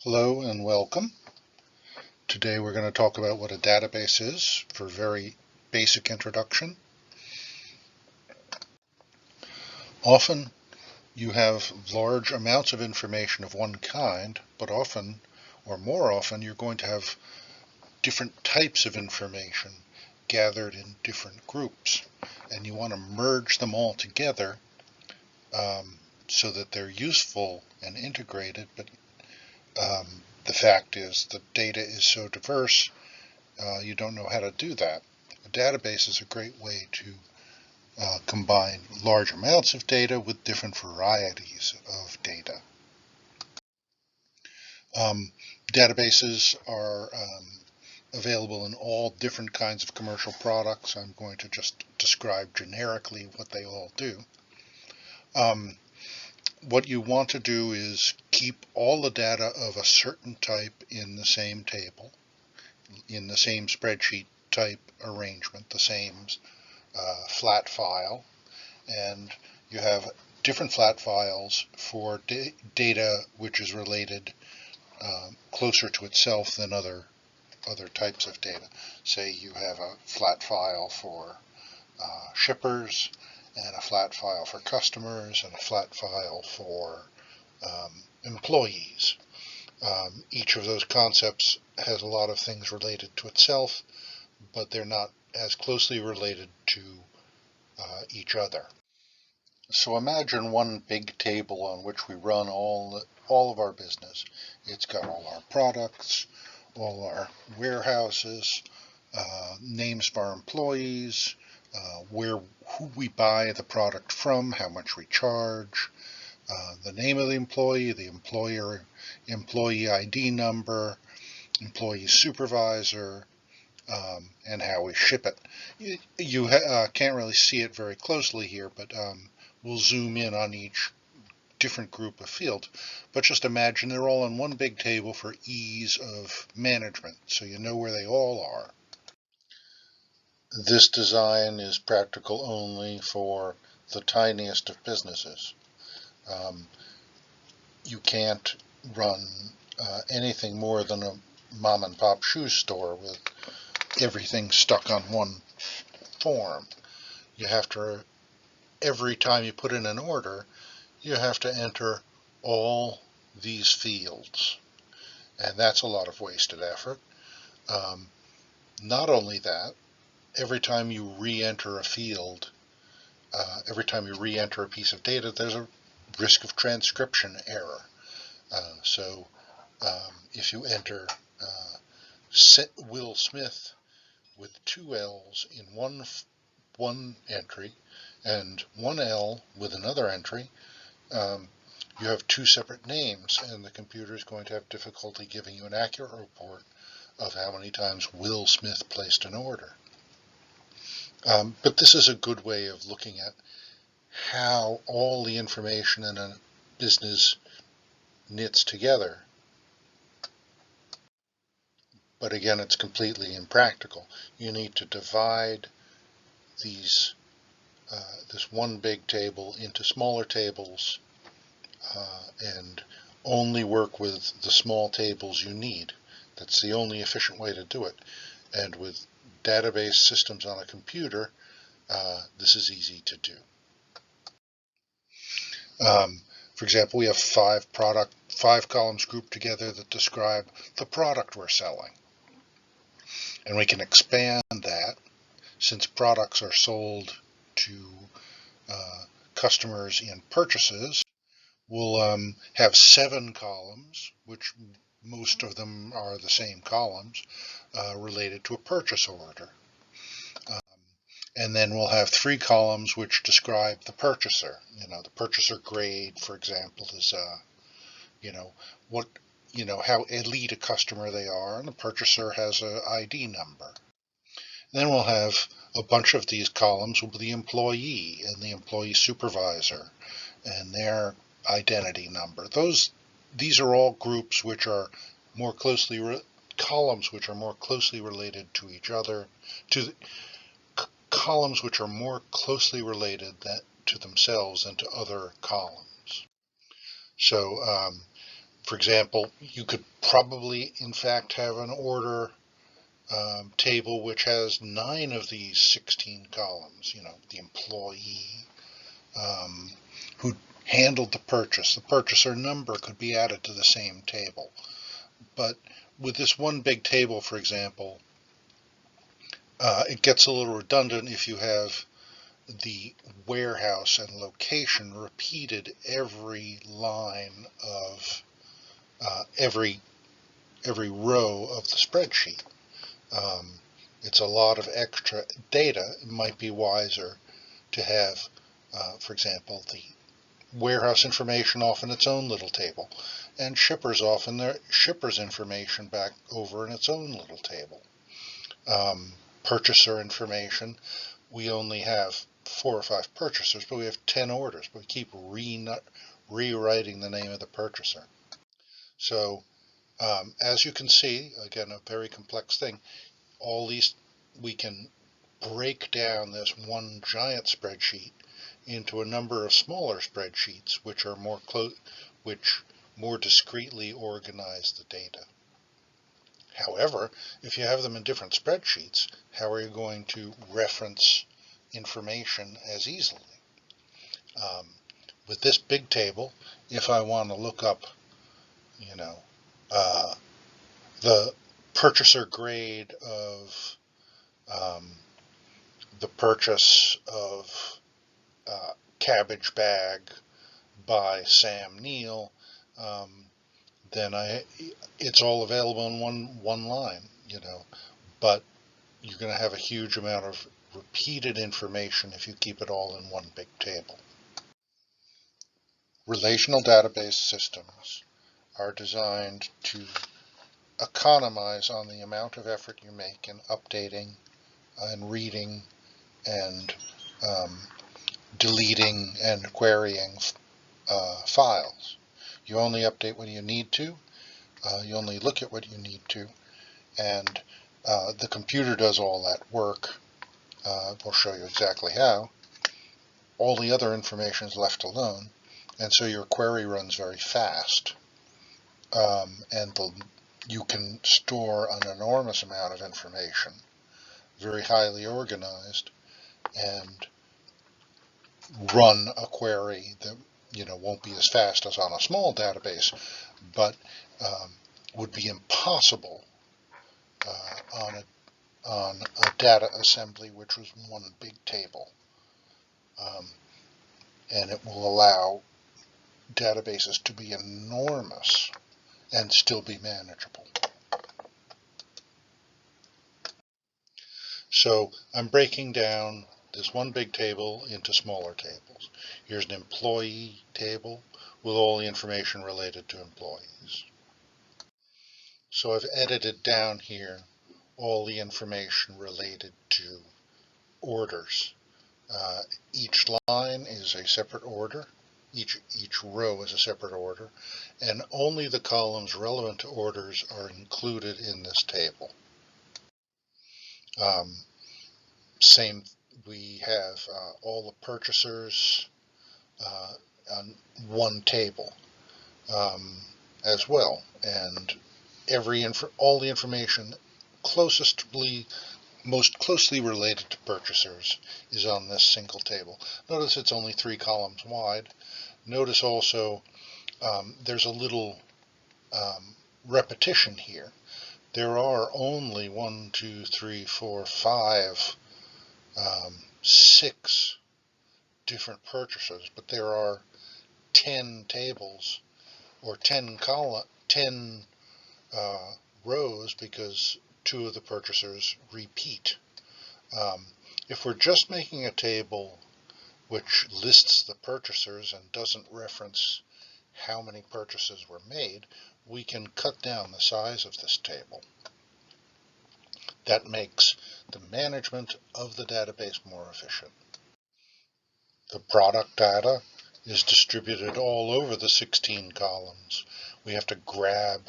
Hello and welcome. Today we're going to talk about what a database is for a very basic introduction. Often you have large amounts of information of one kind, but often, or more often, you're going to have different types of information gathered in different groups, and you want to merge them all together so that they're useful and integrated, but the fact is the data is so diverse, you don't know how to do that. A database is a great way to combine large amounts of data with different varieties of data. Databases are available in all different kinds of commercial products. I'm going to just describe generically what they all do. What you want to do is keep all the data of a certain type in the same table, in the same spreadsheet type arrangement, the same flat file, and you have different flat files for data which is related closer to itself than other types of data. Say you have a flat file for shippers, and a flat file for customers, and a flat file for employees. Each of those concepts has a lot of things related to itself, but they're not as closely related to each other. So imagine one big table on which we run all of our business. It's got all our products, all our warehouses, names of our employees, who we buy the product from, how much we charge, the name of the employee, the employee ID number, employee supervisor, and how we ship it. You can't really see it very closely here, but we'll zoom in on each different group of fields. But just imagine they're all on one big table for ease of management, so you know where they all are. This design is practical only for the tiniest of businesses. You can't run anything more than a mom and pop shoe store with everything stuck on one form. You have to, every time you put in an order, you have to enter all these fields, and that's a lot of wasted effort. Not only that, every time you re-enter a field, every time you re-enter a piece of data, there's a risk of transcription error. So if you enter Will Smith with two L's in one entry and one L with another entry, you have two separate names, and the computer is going to have difficulty giving you an accurate report of how many times Will Smith placed an order. But this is a good way of looking at how all the information in a business knits together. But again, it's completely impractical. You need to divide this one big table into smaller tables and only work with the small tables you need. That's the only efficient way to do it. And with database systems on a computer, this is easy to do. For example, we have five columns grouped together that describe the product we're selling. And we can expand that, since products are sold to customers in purchases. We'll have 7 columns, which most of them are the same columns, related to a purchase order. And then we'll have 3 columns which describe the purchaser. The purchaser grade, for example, is how elite a customer they are, and the purchaser has an ID number. Then we'll have a bunch of these columns with the employee and the employee supervisor and their identity number. These are all groups which are more closely columns which are more closely related to each other, columns which are more closely related to themselves than to other columns. So For example, you could probably, in fact, have an order table which has 9 of these 16 columns. The employee, who handled the purchase. The purchaser number could be added to the same table. But with this one big table, for example, it gets a little redundant if you have the warehouse and location repeated every line of every row of the spreadsheet. It's a lot of extra data. It might be wiser to have, for example, the warehouse information off in its own little table, and shippers off in their shippers information back over in its own little table. Purchaser information, we only have 4 or 5 purchasers, but we have 10 orders, but we keep rewriting the name of the purchaser. So as you can see, again, a very complex thing. All these, we can break down this one giant spreadsheet into a number of smaller spreadsheets which are which more discreetly organize the data. However, if you have them in different spreadsheets, how are you going to reference information as easily? With this big table, if I want to look up, the purchaser grade of the purchase of cabbage bag by Sam Neill, then it's all available in one line, but you're going to have a huge amount of repeated information if you keep it all in one big table. Relational database systems are designed to economize on the amount of effort you make in updating and reading and deleting and querying files. You only update when you need to, you only look at what you need to, and the computer does all that work. We'll show you exactly how. All the other information is left alone, and so your query runs very fast, and you can store an enormous amount of information, very highly organized, and run a query that won't be as fast as on a small database, but would be impossible on a data assembly which was one big table. And it will allow databases to be enormous and still be manageable. So I'm breaking down this one big table into smaller tables. Here's an employee table with all the information related to employees. So I've edited down here all the information related to orders. Each line is a separate order. Each row is a separate order, and only the columns relevant to orders are included in this table. We have all the purchasers on one table as well, and all the information most closely related to purchasers is on this single table. Notice it's only 3 columns wide. Notice also there's a little repetition here. There are only 1, 2, 3, 4, 5, 6 different purchasers, but there are 10 tables or 10 rows because 2 of the purchasers repeat. If we're just making a table which lists the purchasers and doesn't reference how many purchases were made, we can cut down the size of this table. That makes the management of the database more efficient. The product data is distributed all over the 16 columns. We have to grab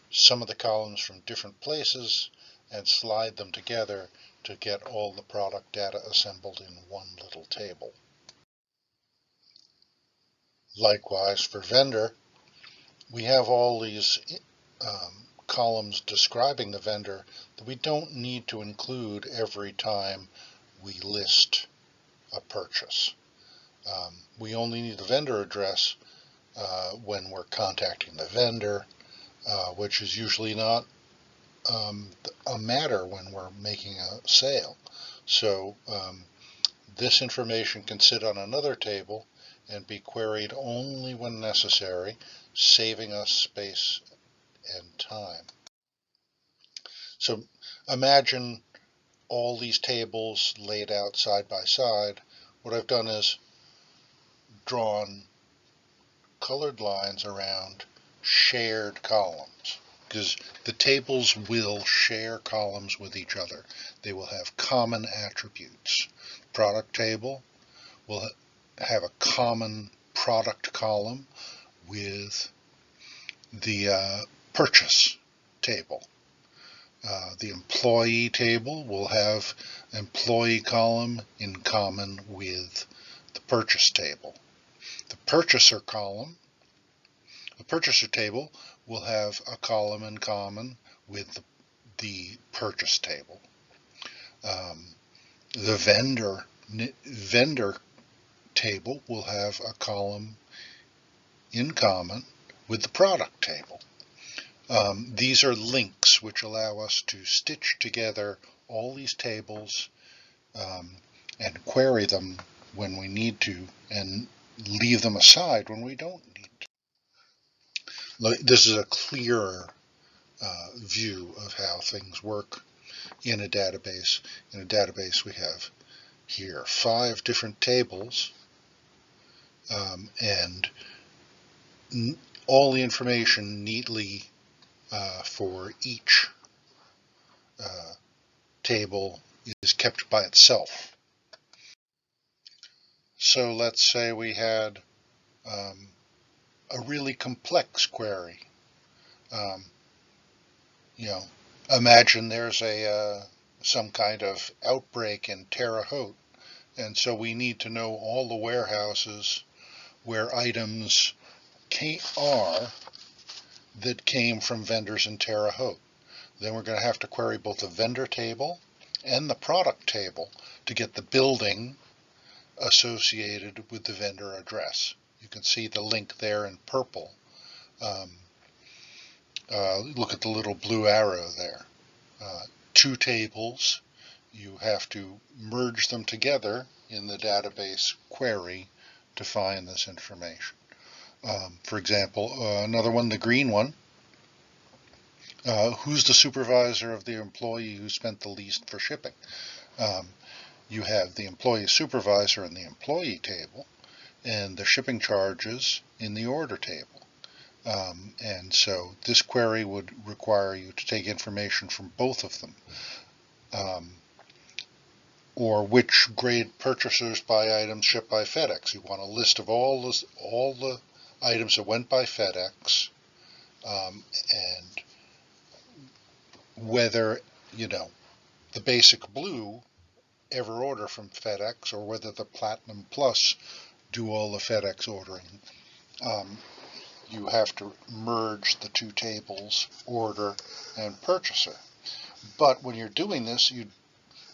some of the columns from different places and slide them together to get all the product data assembled in one little table. Likewise for vendor, we have all these columns describing the vendor that we don't need to include every time we list a purchase. We only need the vendor address when we're contacting the vendor, which is usually not a matter when we're making a sale. So this information can sit on another table and be queried only when necessary, saving us space and time. So imagine all these tables laid out side by side. What I've done is drawn colored lines around shared columns, because the tables will share columns with each other. They will have common attributes. Product table will have a common product column with the purchase table. The employee table will have employee column in common with the purchase table. The purchaser table will have a column in common with the purchase table. The vendor table will have a column in common with the product table. These are links which allow us to stitch together all these tables and query them when we need to, and leave them aside when we don't need to. This is a clearer view of how things work in a database. In a database, we have here 5 different tables, and all the information neatly for each table is kept by itself. So let's say we had a really complex query. Imagine there's some kind of outbreak in Terre Haute, and so we need to know all the warehouses where items are that came from vendors in Terre Haute. Then we're going to have to query both the vendor table and the product table to get the building associated with the vendor address. You can see the link there in purple. Look at the little blue arrow there. 2 tables, you have to merge them together in the database query to find this information. For example, another one, the green one, who's the supervisor of the employee who spent the least for shipping? You have the employee supervisor in the employee table and the shipping charges in the order table. And so this query would require you to take information from both of them. Or which grade purchasers buy items shipped by FedEx. You want a list of all the items that went by FedEx, and whether, the basic blue ever order from FedEx, or whether the Platinum Plus do all the FedEx ordering. You have to merge the 2 tables, order and purchaser. But when you're doing this,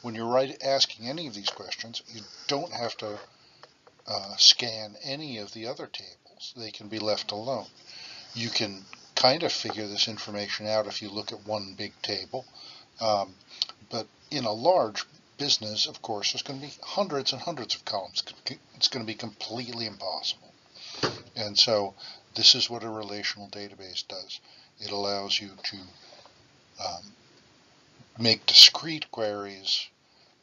when you're asking any of these questions, you don't have to scan any of the other tables. They can be left alone. You can kind of figure this information out if you look at one big table. But in a large business, of course, there's going to be hundreds and hundreds of columns. It's going to be completely impossible. And so this is what a relational database does. It allows you to make discrete queries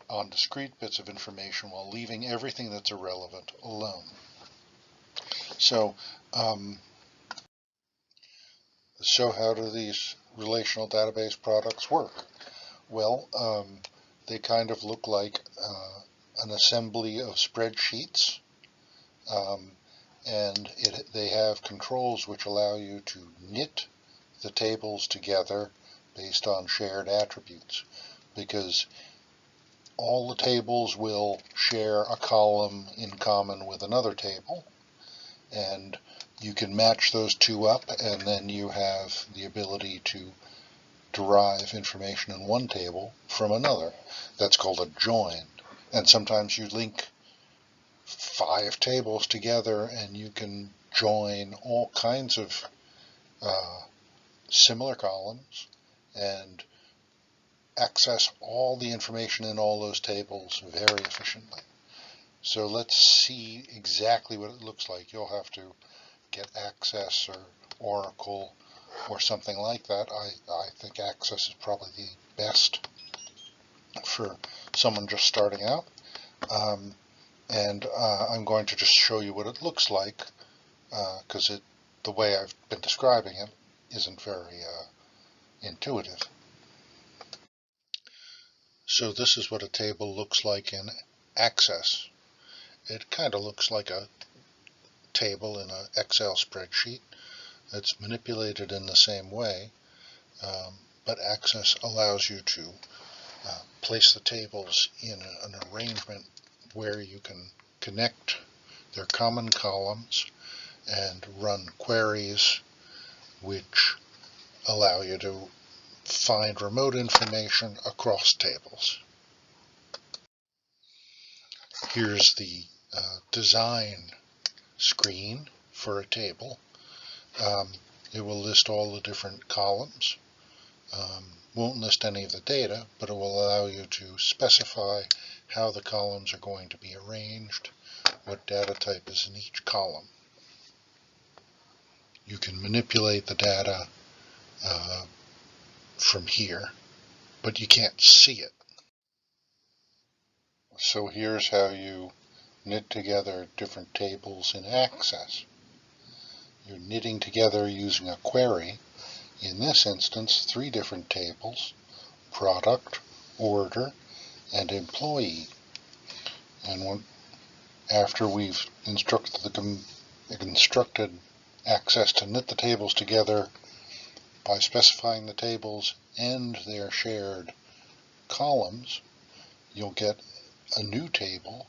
on discrete bits of information while leaving everything that's irrelevant alone. So, how do these relational database products work? Well, they kind of look like an assembly of spreadsheets, and they have controls which allow you to knit the tables together based on shared attributes, because all the tables will share a column in common with another table, and You can match those two up, and then you have the ability to derive information in one table from another. That's called a join. And sometimes you link 5 tables together and you can join all kinds of similar columns and access all the information in all those tables very efficiently. So let's see exactly what it looks like. You'll have to get Access or Oracle or something like that. I think Access is probably the best for someone just starting out. I'm going to just show you what it looks like, because the way I've been describing it isn't very intuitive. So this is what a table looks like in Access. It kind of looks like a table in an Excel spreadsheet. It's manipulated in the same way, but Access allows you to place the tables in an arrangement where you can connect their common columns and run queries which allow you to find remote information across tables. Here's the design screen for a table. It will list all the different columns. Won't list any of the data, but it will allow you to specify how the columns are going to be arranged, what data type is in each column. You can manipulate the data from here, but you can't see it. So here's how you knit together different tables in Access. You're knitting together using a query. In this instance, 3 different tables: product, order, and employee. And after we've instructed Access to knit the tables together by specifying the tables and their shared columns, you'll get a new table.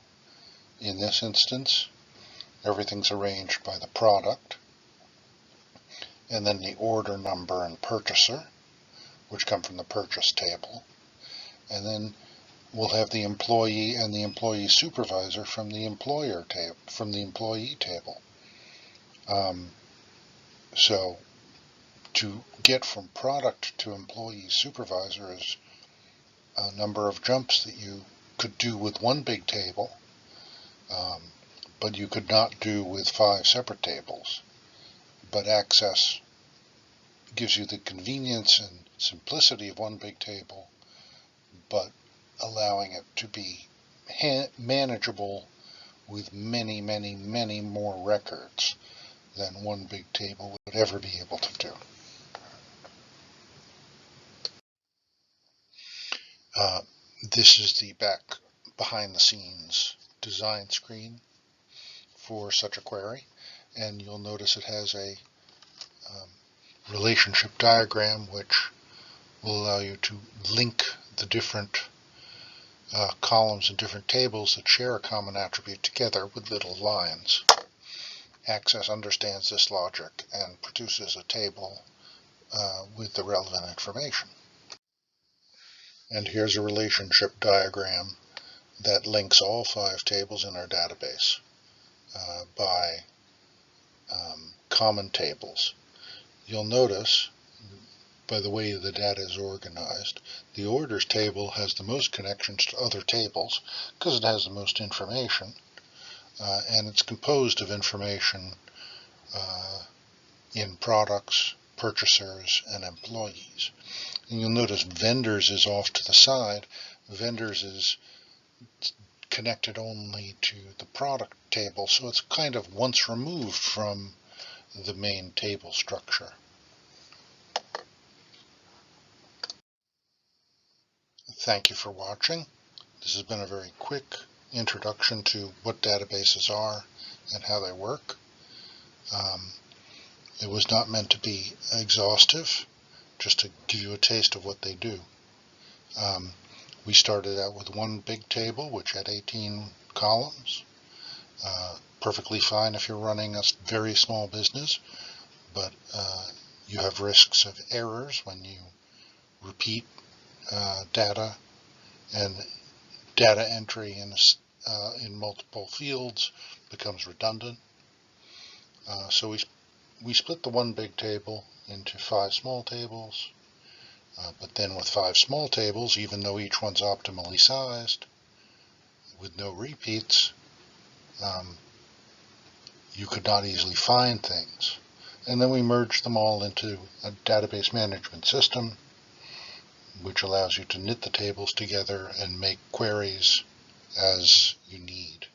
In this instance, everything's arranged by the product, and then the order number and purchaser, which come from the purchase table. And then we'll have the employee and the employee supervisor from the employee table. So to get from product to employee supervisor is a number of jumps that you could do with one big table, but you could not do with 5 separate tables. But Access gives you the convenience and simplicity of one big table, but allowing it to be manageable with many, many, many more records than one big table would ever be able to do. This is the behind the scenes design screen for such a query, and you'll notice it has a relationship diagram which will allow you to link the different columns and different tables that share a common attribute together with little lines. Access understands this logic and produces a table with the relevant information. And here's a relationship diagram that links all 5 tables in our database by common tables. You'll notice, by the way the data is organized, the orders table has the most connections to other tables because it has the most information, and it's composed of information in products, purchasers, and employees. And you'll notice vendors is off to the side. Vendors is connected only to the product table, so it's kind of once removed from the main table structure. Thank you for watching. This has been a very quick introduction to what databases are and how they work. It was not meant to be exhaustive, just to give you a taste of what they do. We started out with one big table which had 18 columns, perfectly fine if you're running a very small business, but you have risks of errors when you repeat data, and data entry in multiple fields becomes redundant. So we split the one big table into 5 small tables, but then with 5 small tables, even though each one's optimally sized, with no repeats, you could not easily find things. And then we merged them all into a database management system, which allows you to knit the tables together and make queries as you need,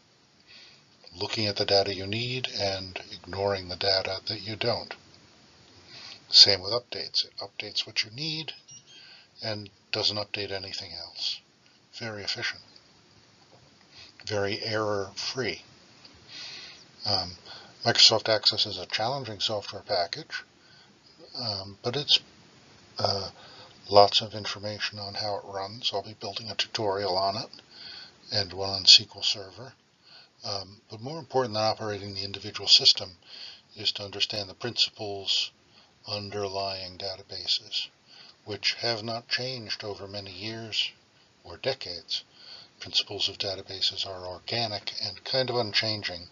looking at the data you need and ignoring the data that you don't. Same with updates. It updates what you need and doesn't update anything else. Very efficient. Very error-free. Microsoft Access is a challenging software package, but it's lots of information on how it runs. I'll be building a tutorial on it and one on SQL Server. But more important than operating the individual system is to understand the principles underlying databases, which have not changed over many years or decades. Principles of databases are organic and kind of unchanging,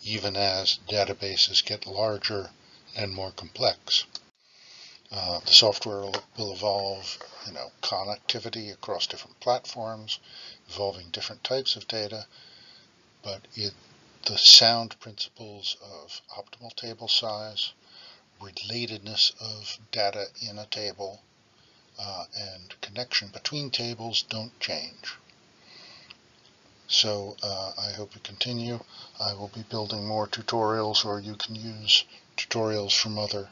even as databases get larger and more complex. The software will evolve, connectivity across different platforms, involving different types of data, but the sound principles of optimal table size, relatedness of data in a table, and connection between tables don't change. So I hope you continue. I will be building more tutorials, or you can use tutorials from other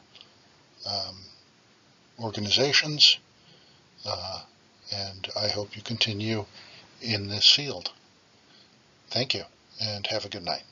organizations, and I hope you continue in this field. Thank you, and have a good night.